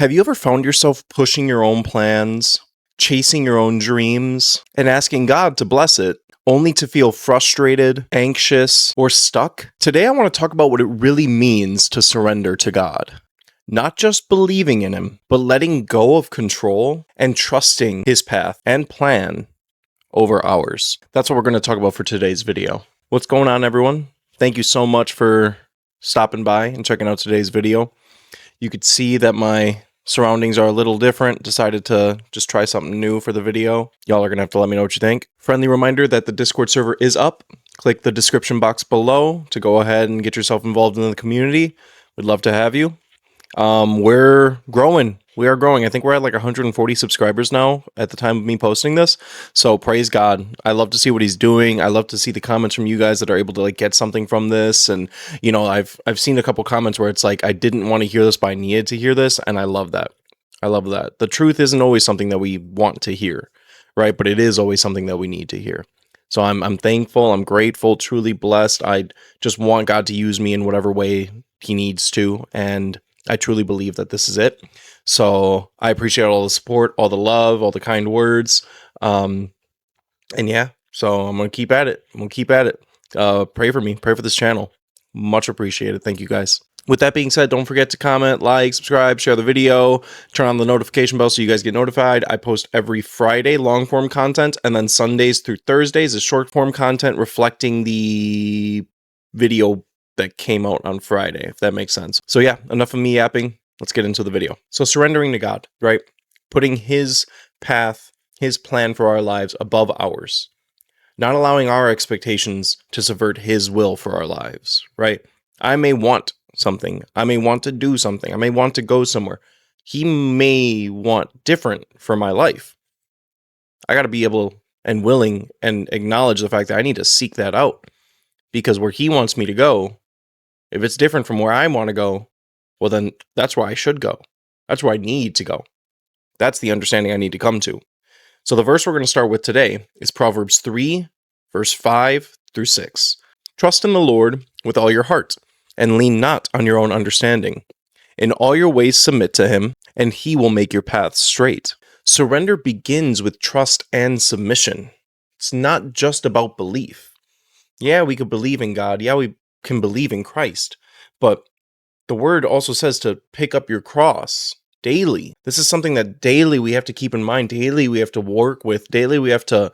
Have you ever found yourself pushing your own plans, chasing your own dreams, and asking God to bless it, only to feel frustrated, anxious, or stuck? Today I want to talk about what it really means to surrender to God. Not just believing in Him, but letting go of control and trusting His path and plan over ours. That's what we're going to talk about for today's video. What's going on, everyone? Thank you so much for stopping by and checking out today's video. You could see that my surroundings are a little different. Decided to just try something new for the video. Y'all are going to have to let me know what you think. Friendly reminder that the Discord server is up. Click the description box below to go ahead and get yourself involved in the community. We'd love to have you. We're growing. We are growing. I think we're at like 140 subscribers now at the time of me posting this. So praise God. I love to see what He's doing. I love to see the comments from you guys that are able to like get something from this. And you know, I've seen a couple comments where it's like, I didn't want to hear this, but I needed to hear this. And I love that. I love that. The truth isn't always something that we want to hear, right? But it is always something that we need to hear. So I'm thankful. I'm grateful, truly blessed. I just want God to use me in whatever way He needs to. And I truly believe that this is it. So I appreciate all the support, all the love, all the kind words. And yeah, so I'm going to keep at it. Pray for me. Pray for this channel. Much appreciated. Thank you guys. With that being said, don't forget to comment, like, subscribe, share the video, turn on the notification bell so you guys get notified. I post every Friday long form content, and then Sundays through Thursdays is short form content reflecting the video that came out on Friday, if that makes sense. So yeah, enough of me yapping. Let's get into the video. So surrendering to God, right? Putting His path, His plan for our lives above ours. Not allowing our expectations to subvert His will for our lives, right? I may want something. I may want to do something. I may want to go somewhere. He may want different for my life. I got to be able and willing and acknowledge the fact that I need to seek that out. Because where He wants me to go, if it's different from where I want to go, well, then that's where I should go. That's where I need to go. That's the understanding I need to come to. So the verse we're going to start with today is Proverbs 3, verse 5 through 6. Trust in the Lord with all your heart, and lean not on your own understanding. In all your ways submit to Him, and He will make your paths straight. Surrender begins with trust and submission. It's not just about belief. Yeah, we could believe in God. Yeah, we can believe in Christ. But the word also says to pick up your cross daily. This is something that daily we have to keep in mind. Daily we have to work with. Daily we have to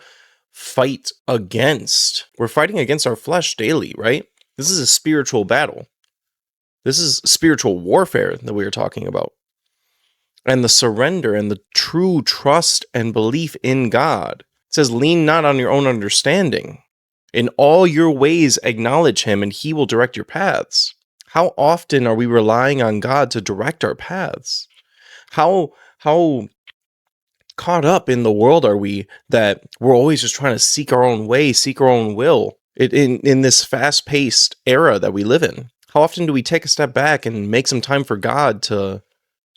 fight against. We're fighting against our flesh daily, right? This is a spiritual battle. This is spiritual warfare that we are talking about. And the surrender and the true trust and belief in God, it says, lean not on your own understanding. In all your ways acknowledge Him, and He will direct your paths. How often are we relying on God to direct our paths? How caught up in the world are we that we're always just trying to seek our own way, seek our own will in this fast-paced era that we live in? How often do we take a step back and make some time for God to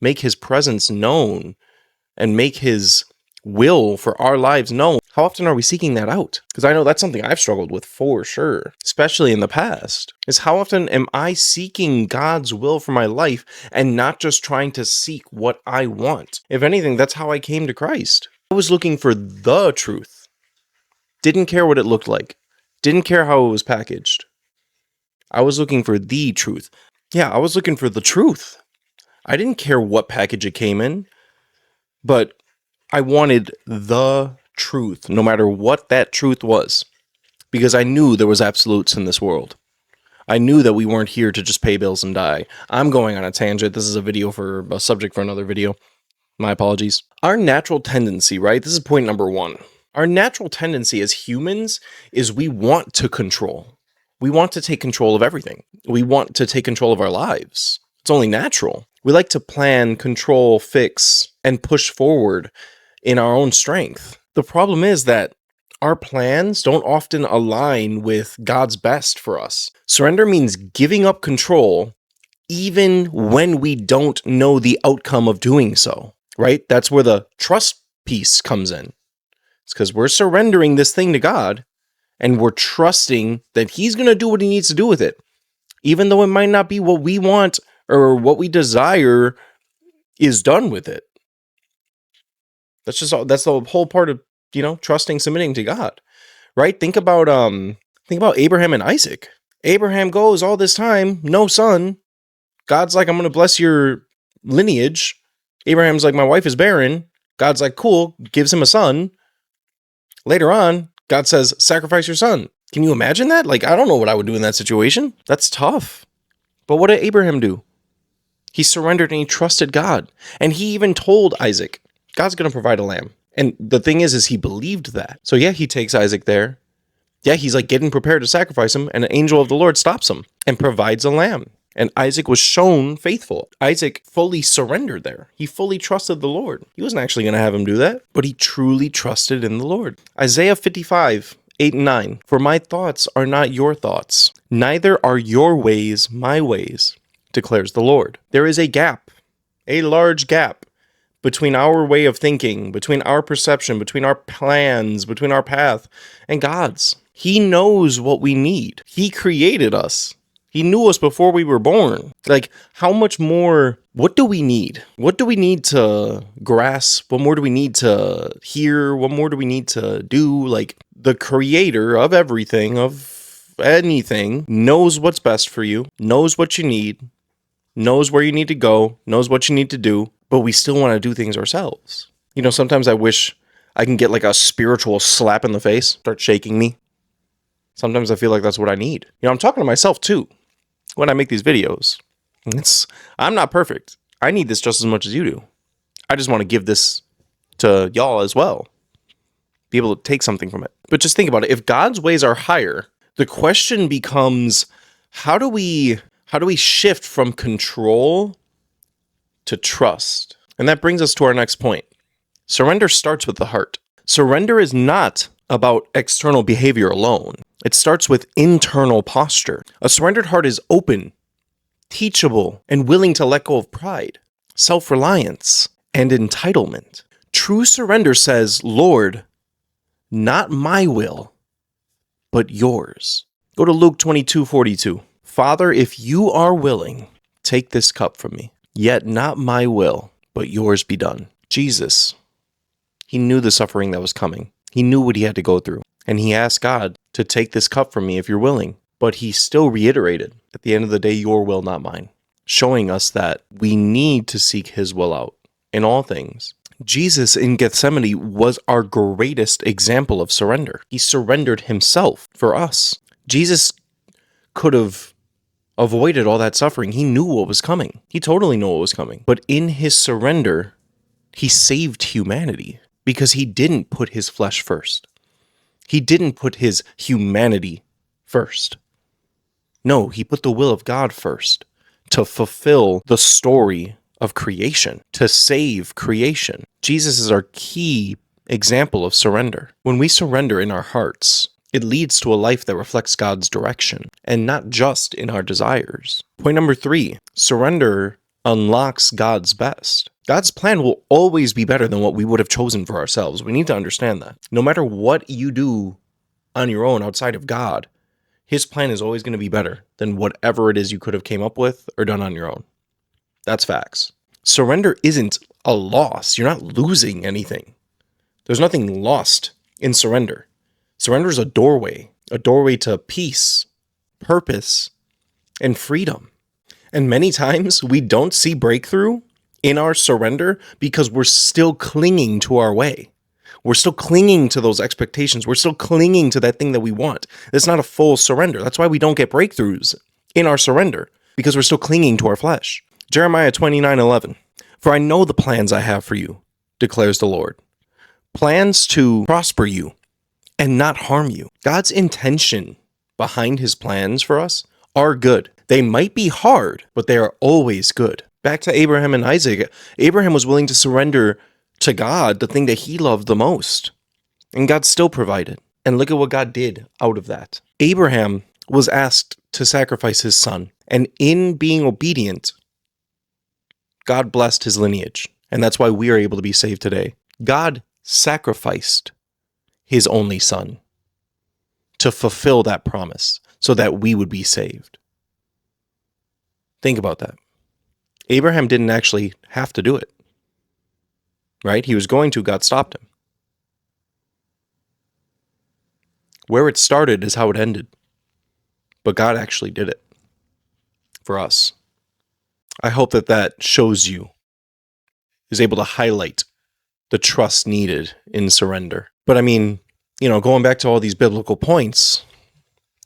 make His presence known and make His will for our lives known? How often are we seeking that out? Because I know that's something I've struggled with for sure, especially in the past, is how often am I seeking God's will for my life and not just trying to seek what I want? If anything, that's how I came to Christ. I was looking for the truth. Didn't care what it looked like. Didn't care how it was packaged. I was looking for the truth. Yeah, I was looking for the truth. I didn't care what package it came in, but I wanted the truth, no matter what that truth was, because I knew there was absolutes in this world. I knew that we weren't here to just pay bills and die. I'm going on a tangent. This is a subject for another video. My apologies. Our natural tendency, right? This is point number one. Our natural tendency as humans is we want to control. We want to take control of everything. We want to take control of our lives. It's only natural. We like to plan, control, fix, and push forward in our own strength. The problem is that our plans don't often align with God's best for us. Surrender means giving up control even when we don't know the outcome of doing so, right? That's where the trust piece comes in. It's because we're surrendering this thing to God and we're trusting that He's going to do what He needs to do with it, even though it might not be what we want or what we desire is done with it. That's the whole part of, trusting, submitting to God, right? Think about Abraham and Isaac. Abraham goes all this time, no son. God's like, I'm going to bless your lineage. Abraham's like, my wife is barren. God's like, cool, gives him a son. Later on, God says, sacrifice your son. Can you imagine that? Like, I don't know what I would do in that situation. That's tough. But what did Abraham do? He surrendered and he trusted God. And he even told Isaac, God's going to provide a lamb. And the thing is he believed that. So yeah, he takes Isaac there. Yeah, he's like getting prepared to sacrifice him. And an angel of the Lord stops him and provides a lamb. And Isaac was shown faithful. Isaac fully surrendered there. He fully trusted the Lord. He wasn't actually going to have him do that, but he truly trusted in the Lord. Isaiah 55, 8 and 9. For my thoughts are not your thoughts, neither are your ways my ways, declares the Lord. There is a gap, a large gap, between our way of thinking, between our perception, between our plans, between our path, and God's. He knows what we need. He created us. He knew us before we were born. Like, how much more, what do we need? What do we need to grasp? What more do we need to hear? What more do we need to do? Like, the creator of everything, of anything, knows what's best for you, knows what you need, knows where you need to go, knows what you need to do, but we still want to do things ourselves. Sometimes I wish I can get like a spiritual slap in the face, start shaking me. Sometimes I feel like that's what I need. I'm talking to myself too. When I make these videos, I'm not perfect. I need this just as much as you do. I just want to give this to y'all as well. Be able to take something from it. But just think about it. If God's ways are higher, the question becomes, how do we shift from control to trust? And that brings us to our next point. Surrender starts with the heart. Surrender is not about external behavior alone. It starts with internal posture. A surrendered heart is open, teachable, and willing to let go of pride, self-reliance, and entitlement. True surrender says, Lord, not my will, but yours. Go to Luke 22:42. Father, if you are willing, take this cup from me. Yet not my will, but yours be done. Jesus, he knew the suffering that was coming. He knew what he had to go through. And he asked God to take this cup from me if you're willing. But he still reiterated, at the end of the day, your will, not mine. Showing us that we need to seek his will out in all things. Jesus in Gethsemane was our greatest example of surrender. He surrendered himself for us. Jesus could have avoided all that suffering. He knew what was coming. He totally knew what was coming. But in his surrender, he saved humanity because he didn't put his flesh first. He didn't put his humanity first. No, he put the will of God first to fulfill the story of creation, to save creation. Jesus is our key example of surrender. When we surrender in our hearts, it leads to a life that reflects God's direction and not just in our desires. Point number 3, surrender unlocks God's best. God's plan will always be better than what we would have chosen for ourselves. We need to understand that. No matter what you do on your own outside of God, his plan is always going to be better than whatever it is you could have came up with or done on your own. That's facts. Surrender isn't a loss. You're not losing anything. There's nothing lost in surrender. Surrender is a doorway to peace, purpose, and freedom. And many times we don't see breakthrough in our surrender because we're still clinging to our way. We're still clinging to those expectations. We're still clinging to that thing that we want. It's not a full surrender. That's why we don't get breakthroughs in our surrender, because we're still clinging to our flesh. Jeremiah 29:11. For I know the plans I have for you, declares the Lord. Plans to prosper you and not harm you. God's intention behind his plans for us are good. They might be hard, but they are always good. Back to Abraham and Isaac. Abraham was willing to surrender to God the thing that he loved the most. And God still provided. And look at what God did out of that. Abraham was asked to sacrifice his son. And in being obedient, God blessed his lineage. And that's why we are able to be saved today. God sacrificed his only son to fulfill that promise so that we would be saved. Think about that. Abraham didn't actually have to do it, right? He was going to, God stopped him. Where it started is how it ended. But God actually did it for us. I hope that shows you, is able to highlight the trust needed in surrender. But I mean, going back to all these biblical points,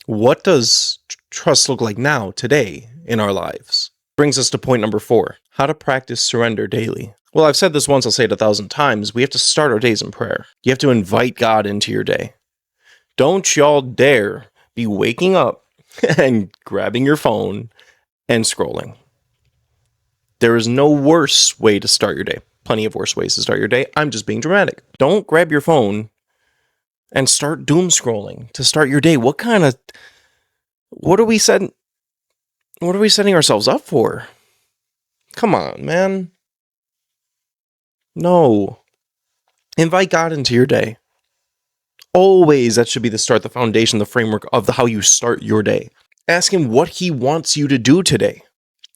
what does trust look like now, today, in our lives? Brings us to point number 4, how to practice surrender daily. Well, I've said this once, I'll say it 1,000 times. We have to start our days in prayer. You have to invite God into your day. Don't y'all dare be waking up and grabbing your phone and scrolling. There is no worse way to start your day. Plenty of worse ways to start your day. I'm just being dramatic. Don't grab your phone and start doom scrolling to start your day. What are we setting ourselves up for? Come on, man. No. Invite God into your day. Always, that should be the foundation, the framework of how you start your day. Ask him what he wants you to do today,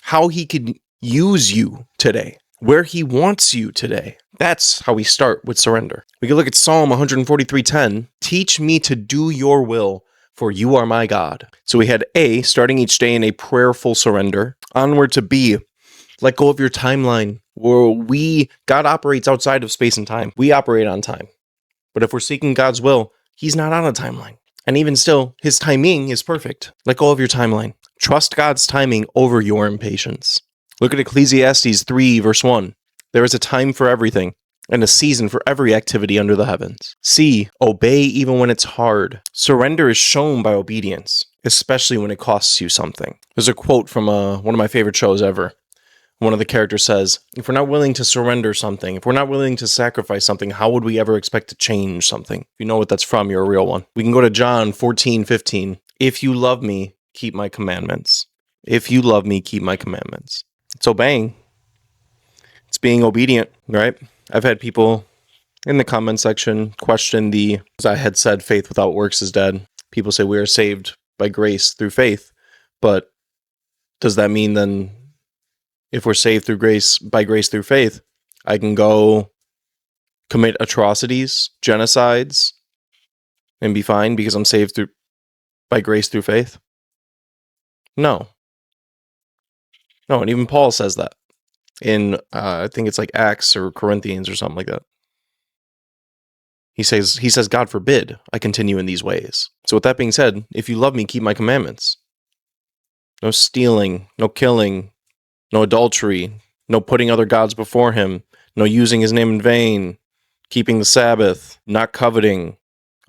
how he could use you today, where he wants you today. That's how we start with surrender. We can look at Psalm 143:10. Teach me to do your will, for you are my God. So we had A, starting each day in a prayerful surrender. Onward to B, let go of your timeline. God operates outside of space and time. We operate on time. But if we're seeking God's will, he's not on a timeline. And even still, his timing is perfect. Let go of your timeline. Trust God's timing over your impatience. Look at Ecclesiastes 3, verse 1. There is a time for everything, and a season for every activity under the heavens. C, obey even when it's hard. Surrender is shown by obedience, especially when it costs you something. There's a quote from one of my favorite shows ever. One of the characters says, if we're not willing to surrender something, if we're not willing to sacrifice something, how would we ever expect to change something? If you know what that's from, you're a real one. We can go to John 14:15. If you love me, keep my commandments. If you love me, keep my commandments. It's obeying. It's being obedient, right? I've had people in the comment section question as I had said, faith without works is dead. People say we are saved by grace through faith. But does that mean then, if we're saved by grace through faith, I can go commit atrocities, genocides, and be fine because I'm saved by grace through faith? No. No, and even Paul says that in, I think it's like Acts or Corinthians or something like that. He says, God forbid I continue in these ways. So with that being said, if you love me, keep my commandments. No stealing, no killing, no adultery, no putting other gods before him, no using his name in vain, keeping the Sabbath, not coveting,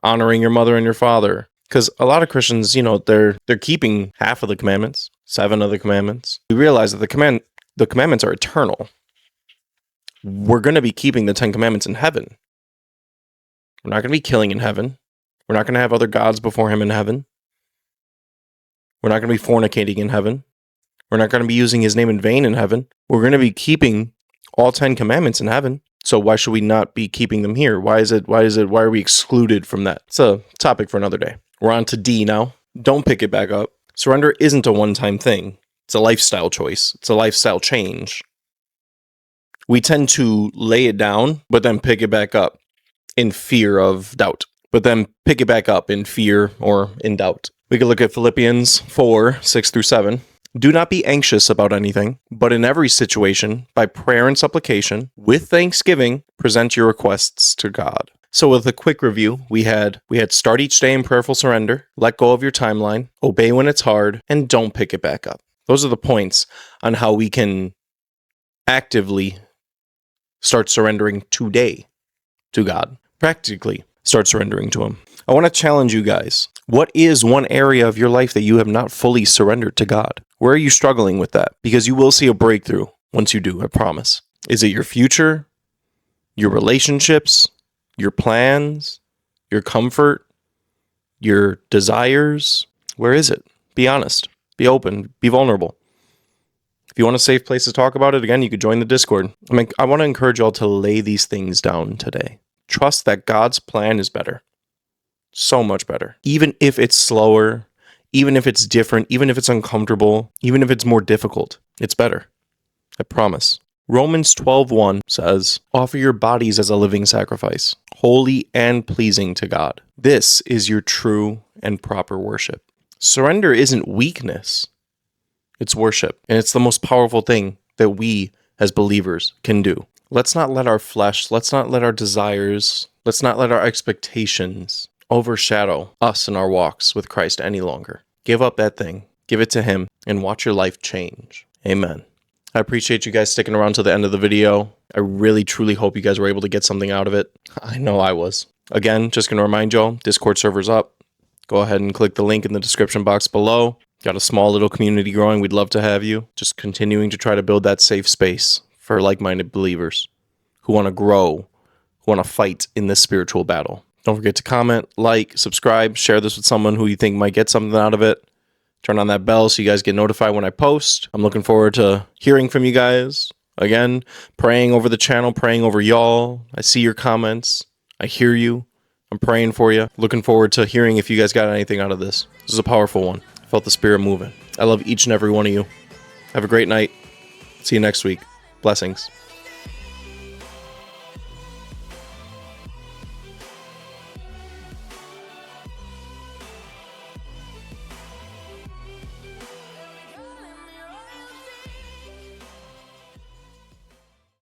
honoring your mother and your father. Because a lot of Christians, they're keeping half of the commandments, 7 of the commandments. We realize that the commandments are eternal. We're going to be keeping the 10 commandments in heaven. We're not going to be killing in heaven. We're not going to have other gods before him in heaven. We're not going to be fornicating in heaven. We're not going to be using his name in vain in heaven. We're going to be keeping all 10 commandments in heaven. So why should we not be keeping them here? Why are we excluded from that? It's a topic for another day. We're on to D now. Don't pick it back up. Surrender isn't a one-time thing. It's a lifestyle choice. It's a lifestyle change. We tend to lay it down, but then pick it back up in fear of doubt. But then pick it back up in fear or in doubt. We could look at Philippians 4, 6 through 7. Do not be anxious about anything, but in every situation, by prayer and supplication, with thanksgiving, present your requests to God. So with a quick review, we had start each day in prayerful surrender, let go of your timeline, obey when it's hard, and don't pick it back up. Those are the points on how we can actively start surrendering today to God. Practically start surrendering to him. I want to challenge you guys. What is one area of your life that you have not fully surrendered to God? Where are you struggling with that? Because you will see a breakthrough once you do, I promise. Is it your future, your relationships, your plans, your comfort, your desires? Where is it? Be honest, be open, be vulnerable. If you want a safe place to talk about it, again, you could join the Discord. I want to encourage y'all to lay these things down today. Trust that God's plan is better. So much better. Even if it's slower, even if it's different, even if it's uncomfortable, even if it's more difficult, it's better. I promise. Romans 12:1 says, "Offer your bodies as a living sacrifice, holy and pleasing to God. This is your true and proper worship." Surrender isn't weakness. It's worship. And it's the most powerful thing that we as believers can do. Let's not let our flesh, let's not let our desires, let's not let our expectations overshadow us in our walks with Christ any longer. Give up that thing, give it to Him, and watch your life change. Amen. I appreciate you guys sticking around to the end of the video. I really, truly hope you guys were able to get something out of it. I know I was. Again, just going to remind y'all, Discord server's up. Go ahead and click the link in the description box below. Got a small little community growing. We'd love to have you. Just continuing to try to build that safe space for like-minded believers who want to grow, who want to fight in this spiritual battle. Don't forget to comment, like, subscribe, share this with someone who you think might get something out of it. Turn on that bell so you guys get notified when I post. I'm looking forward to hearing from you guys. Again, praying over the channel, praying over y'all. I see your comments. I hear you. I'm praying for you. Looking forward to hearing if you guys got anything out of this. This is a powerful one. I felt the Spirit moving. I love each and every one of you. Have a great night. See you next week. Blessings.